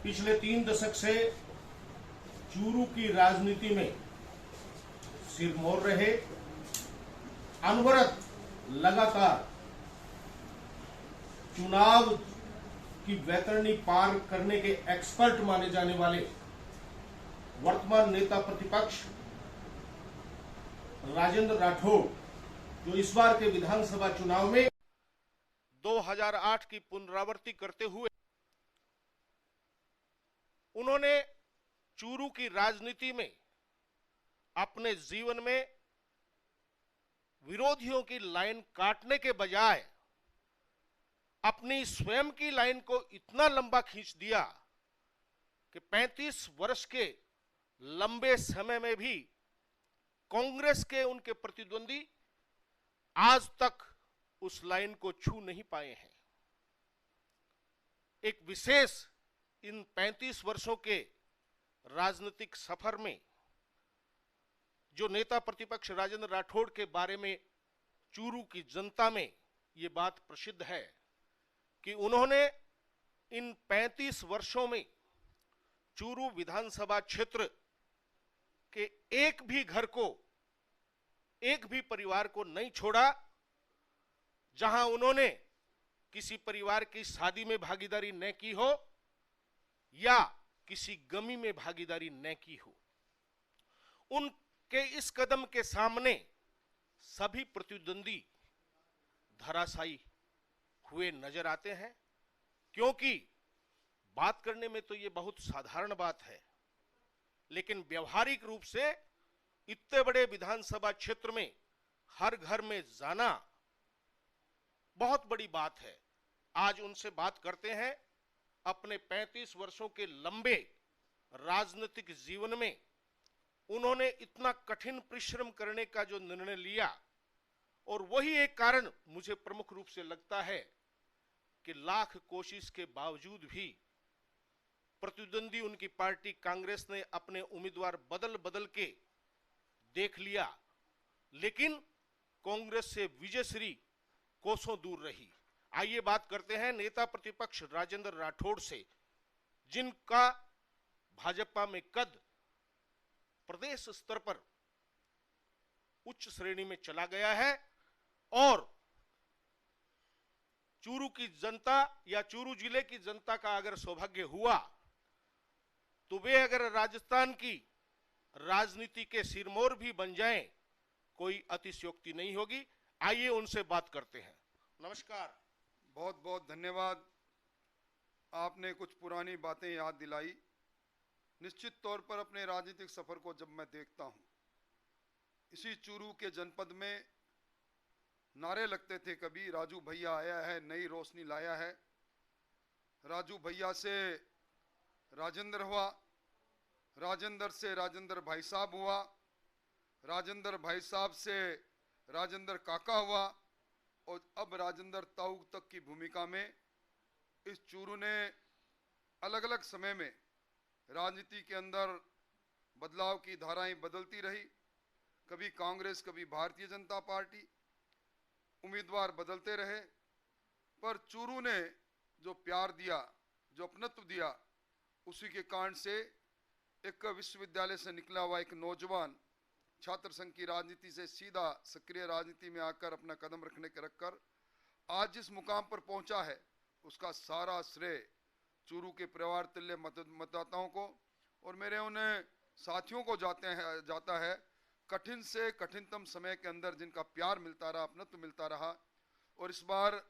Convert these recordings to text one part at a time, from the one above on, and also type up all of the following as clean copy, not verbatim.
पिछले 3 दशक से चूरू की राजनीति में सिरमौर रहे, अनवरत लगातार चुनाव की वैतरणी पार करने के एक्सपर्ट माने जाने वाले वर्तमान नेता प्रतिपक्ष राजेंद्र राठौड़, जो इस बार के विधानसभा चुनाव में 2008 की पुनरावृत्ति करते हुए उन्होंने चूरू की राजनीति में अपने जीवन में विरोधियों की लाइन काटने के बजाय अपनी स्वयं की लाइन को इतना लंबा खींच दिया कि 35 वर्ष के लंबे समय में भी कांग्रेस के उनके प्रतिद्वंदी आज तक उस लाइन को छू नहीं पाए हैं। एक विशेष इन 35 वर्षों के राजनीतिक सफर में जो नेता प्रतिपक्ष राजेंद्र राठौड़ के बारे में चूरू की जनता में ये बात प्रसिद्ध है कि उन्होंने इन 35 वर्षों में चूरू विधानसभा क्षेत्र के एक भी घर को, एक भी परिवार को नहीं छोड़ा जहां उन्होंने किसी परिवार की शादी में भागीदारी न की हो या किसी गमी में भागीदारी न की हो। उनके इस कदम के सामने सभी प्रतिद्वंदी धराशायी हुए नजर आते हैं, क्योंकि बात करने में तो ये बहुत साधारण बात है, लेकिन व्यवहारिक रूप से इतने बड़े विधानसभा क्षेत्र में हर घर में जाना बहुत बड़ी बात है। आज उनसे बात करते हैं। अपने 35 वर्षों के लंबे राजनीतिक जीवन में उन्होंने इतना कठिन परिश्रम करने का जो निर्णय लिया, और वही एक कारण मुझे प्रमुख रूप से लगता है कि लाख कोशिश के बावजूद भी प्रतिद्वंदी उनकी पार्टी कांग्रेस ने अपने उम्मीदवार बदल बदल के देख लिया, लेकिन कांग्रेस से विजयश्री कोसों दूर रही। आइए बात करते हैं नेता प्रतिपक्ष राजेंद्र राठौड़ से, जिनका भाजपा में कद प्रदेश स्तर पर उच्च श्रेणी में चला गया है, और चूरू की जनता या चूरू जिले की जनता का अगर सौभाग्य हुआ तो वे अगर राजस्थान की राजनीति के सिरमौर भी बन जाएं, कोई अतिशयोक्ति नहीं होगी। आइए उनसे बात करते हैं। नमस्कार। बहुत बहुत धन्यवाद। आपने कुछ पुरानी बातें याद दिलाई। निश्चित तौर पर अपने राजनीतिक सफर को जब मैं देखता हूं, इसी चूरू के जनपद में नारे लगते थे, कभी राजू भैया आया है, नई रोशनी लाया है। राजू भैया से राजेंद्र हुआ, राजेंद्र से राजेंद्र भाई साहब हुआ, राजेंद्र भाई साहब से राजेंद्र काका हुआ, और अब राजेंद्र ताऊ तक की भूमिका में इस चूरू ने अलग अलग समय में राजनीति के अंदर बदलाव की धाराएं बदलती रही। कभी कांग्रेस, कभी भारतीय जनता पार्टी, उम्मीदवार बदलते रहे, पर चूरू ने जो प्यार दिया, जो अपनत्व दिया, उसी के कारण से एक विश्वविद्यालय से निकला हुआ एक नौजवान छात्र संघ की राजनीति से सीधा सक्रिय राजनीति में आकर अपना कदम रखकर आज जिस मुकाम पर पहुंचा है, उसका सारा श्रेय चूरू के परिवार तुल्य मतदाताओं को और मेरे उन साथियों को जाता है। कठिन से कठिनतम समय के अंदर जिनका प्यार मिलता रहा, अपनत्व मिलता रहा, और इस बार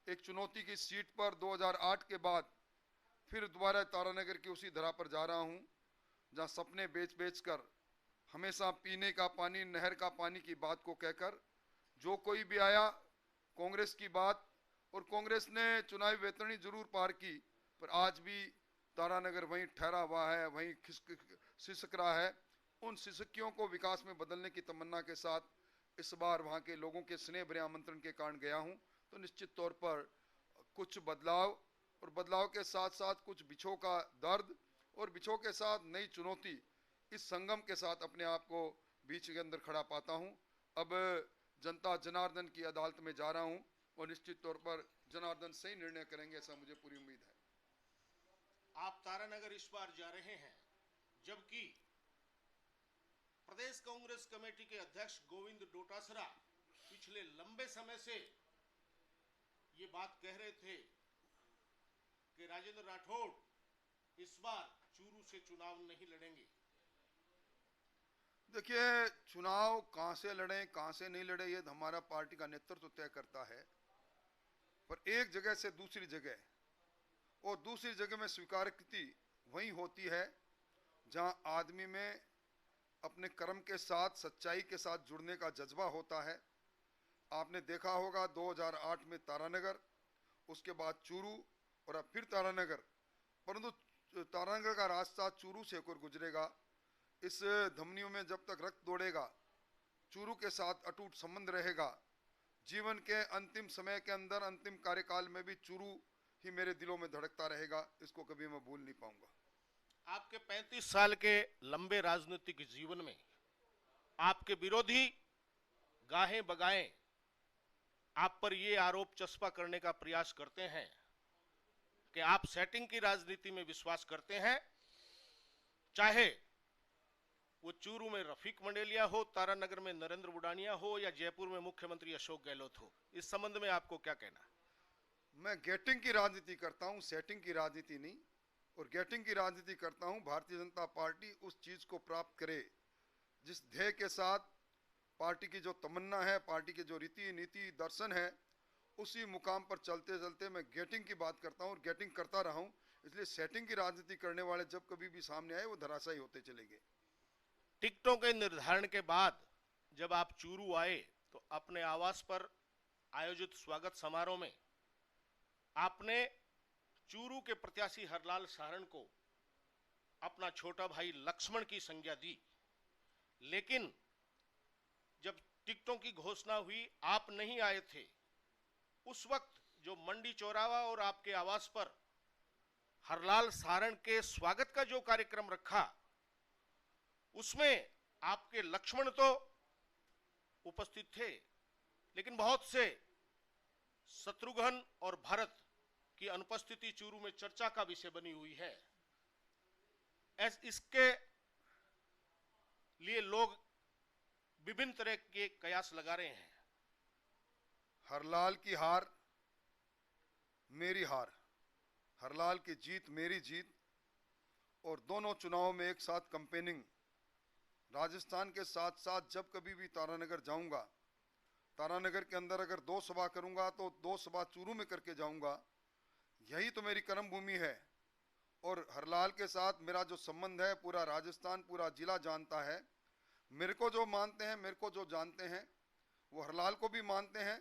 एक चुनौती की सीट पर 2008 के बाद फिर दोबारा तारानगर की उसी धरा पर जा रहा हूं, जहां सपने बेच बेच कर हमेशा पीने का पानी, नहर का पानी की बात को कहकर जो कोई भी आया, कांग्रेस की बात, और कांग्रेस ने चुनावी वैतरणी जरूर पार की, पर आज भी तारानगर वहीं ठहरा हुआ है, वहीं सिसक रहा है। उन सिसकियों को विकास में बदलने की तमन्ना के साथ इस बार वहां के लोगों के स्नेह भरे आमंत्रण के कारण गया हूं। तो निश्चित तौर पर कुछ बदलाव, और बदलाव के साथ साथ कुछ बिछो का दर्द, और बिछो के साथ नई चुनौती, इस संगम के साथ अपने आप को बीच के अंदर खड़ा पाता हूं। अब जनता जनार्दन की अदालत में जा रहा हूं, और निश्चित तौर पर जनार्दन सही निर्णय करेंगे, ऐसा मुझे पूरी उम्मीद है। आप तारानगर इस बार जा रहे हैं, जबकि प्रदेश कांग्रेस कमेटी के अध्यक्ष गोविंद डोटासरा पिछले लंबे समय से ये बात कह रहे थे कि राजेंद्र राठौड़ इस बार चूरू से चुनाव नहीं लड़ेंगे। देखिए, चुनाव कहां से लड़े कहां से नहीं लड़े ये हमारा पार्टी का नेतृत्व तय करता है, पर एक जगह से दूसरी जगह और दूसरी जगह में स्वीकृति वही होती है जहां आदमी में अपने कर्म के साथ सच्चाई के साथ जुड़ने का जज्बा होता है। आपने देखा होगा 2008 में तारानगर, उसके बाद चूरू और अब फिर तारानगर, परंतु तारानगर का रास्ता चूरू से होकर गुजरेगा। इस धमनियों में जब तक रक्त दौड़ेगा, चूरू के साथ अटूट संबंध रहेगा। जीवन के अंतिम समय के अंदर, अंतिम कार्यकाल में भी चूरू ही मेरे दिलों में धड़कता रहेगा, इसको कभी मैं भूल नहीं पाऊंगा। आपके 35 साल के लंबे राजनीतिक जीवन में आपके विरोधी गाहें बगाएं आप पर यह आरोप चस्पा करने का प्रयास करते हैं कि आप सेटिंग की राजनीति में विश्वास करते हैं, चाहे वो चूरू में रफीक मंडेलिया हो, तारानगर में नरेंद्र बुडानिया हो या जयपुर में मुख्यमंत्री अशोक गहलोत हो। इस संबंध में आपको क्या कहना? मैं गेटिंग की राजनीति करता हूं, सेटिंग की राजनीति नहीं, और गेटिंग की राजनीति करता हूं। भारतीय जनता पार्टी उस चीज को प्राप्त करे जिस ध्येय के साथ पार्टी की जो तमन्ना है, पार्टी के जो रीति नीति दर्शन है, उसी मुकाम पर चलते चलते मैं गेटिंग की बात करता हूं और गेटिंग करता रहा हूं। इसलिए सेटिंग की राजनीति करने वाले जब कभी भी सामने आए वो धराशायी होते चले गए। टिकटों के निर्धारण के बाद जब आप चूरू आए तो अपने आवास पर आयोजित स्वागत समारोह में आपने चूरू के प्रत्याशी हरलाल सारण को अपना छोटा भाई लक्ष्मण की संज्ञा दी, लेकिन जब टिकटों की घोषणा हुई आप नहीं आए थे। उस वक्त जो मंडी चौराहा और आपके आवास पर हरलाल सारण के स्वागत का जो कार्यक्रम रखा, उसमें आपके लक्ष्मण तो उपस्थित थे, लेकिन बहुत से शत्रुघ्न और भरत की अनुपस्थिति चूरू में चर्चा का विषय बनी हुई है। इसके लिए लोग विभिन्न तरह के कयास लगा रहे हैं। हरलाल की हार मेरी हार, हरलाल की जीत मेरी जीत, और दोनों चुनावों में एक साथ कंपेनिंग। राजस्थान के साथ साथ जब कभी भी तारानगर जाऊंगा, तारानगर के अंदर अगर 2 सभा करूंगा तो 2 सभा चूरू में करके जाऊंगा। यही तो मेरी कर्म भूमि है। और हरलाल के साथ मेरा जो संबंध है पूरा राजस्थान, पूरा जिला जानता है। मेरे को जो मानते हैं, मेरे को जो जानते हैं, वो हरलाल को भी मानते हैं।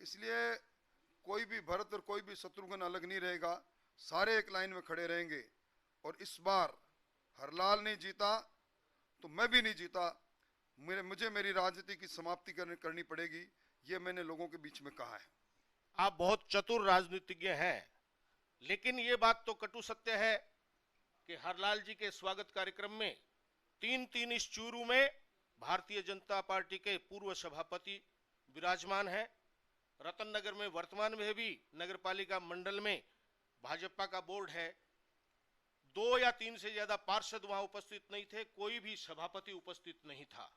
इसलिए कोई भी भरत और कोई भी शत्रुघ्न अलग नहीं रहेगा, सारे एक लाइन में खड़े रहेंगे। और इस बार हरलाल नहीं जीता तो मैं भी नहीं जीता, मुझे मेरी राजनीति की समाप्ति करनी पड़ेगी, ये मैंने लोगों के बीच में कहा है। आप बहुत चतुर राजनीतिज्ञ हैं, लेकिन ये बात तो कटु सत्य है कि हरलाल जी के स्वागत कार्यक्रम में 3 इस चूरू में भारतीय जनता पार्टी के पूर्व सभापति विराजमान हैं। रतननगर में वर्तमान में भी नगरपालिका मंडल में भाजपा का बोर्ड है। 2 या 3 से ज्यादा पार्षद वहां उपस्थित नहीं थे, कोई भी सभापति उपस्थित नहीं था।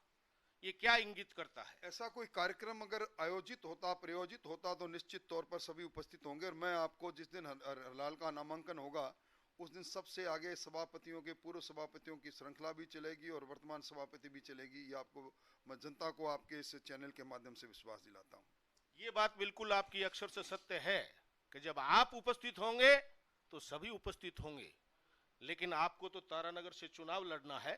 ये क्या इंगित करता है? ऐसा कोई कार्यक्रम अगर आयोजित होता, प्रयोजित होता तो निश्चित तौर पर सभी उपस्थित होंगे। और मैं आपको जिस दिन हरलाल का नामांकन होगा उस दिन सबसे आगे सभापतियों के, पूर्व सभापतियों की श्रृंखला भी चलेगी और वर्तमान सभापति भी चलेगी। ये आपको, मैं जनता को आपके इस चैनल के माध्यम से विश्वास दिलाता हूँ। ये बात बिल्कुल आपकी अक्षर से सत्य है कि जब आप उपस्थित होंगे तो सभी उपस्थित होंगे, लेकिन आपको तो तारानगर से चुनाव लड़ना है,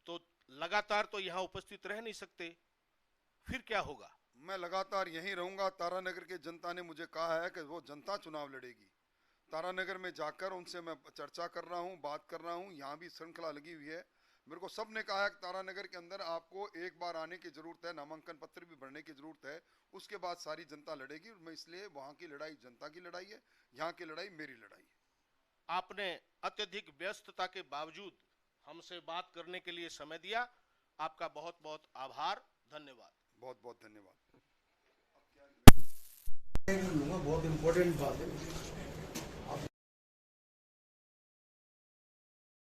तो लगातार तो यहाँ उपस्थित रह नहीं सकते, फिर क्या होगा? मैं लगातार यहीं रहूंगा। तारानगर के जनता ने मुझे कहा है कि वो जनता चुनाव लड़ेगी। तारानगर में जाकर उनसे मैं चर्चा कर रहा हूं, बात कर रहा हूं। यहाँ भी श्रृंखला लगी हुई है। मेरे को सब ने कहा है कि तारानगर के अंदर आपको एक बार आने की जरूरत है, नामांकन पत्र भी भरने की जरूरत है, उसके बाद सारी जनता लड़ेगी। और मैं इसलिए वहां की लड़ाई जनता की लड़ाई है, यहाँ की लड़ाई मेरी लड़ाई है। आपने अत्यधिक व्यस्तता के बावजूद हमसे बात करने के लिए समय दिया, आपका बहुत बहुत आभार, धन्यवाद। बहुत बहुत धन्यवाद। बहुत इम्पोर्टेंट बात है।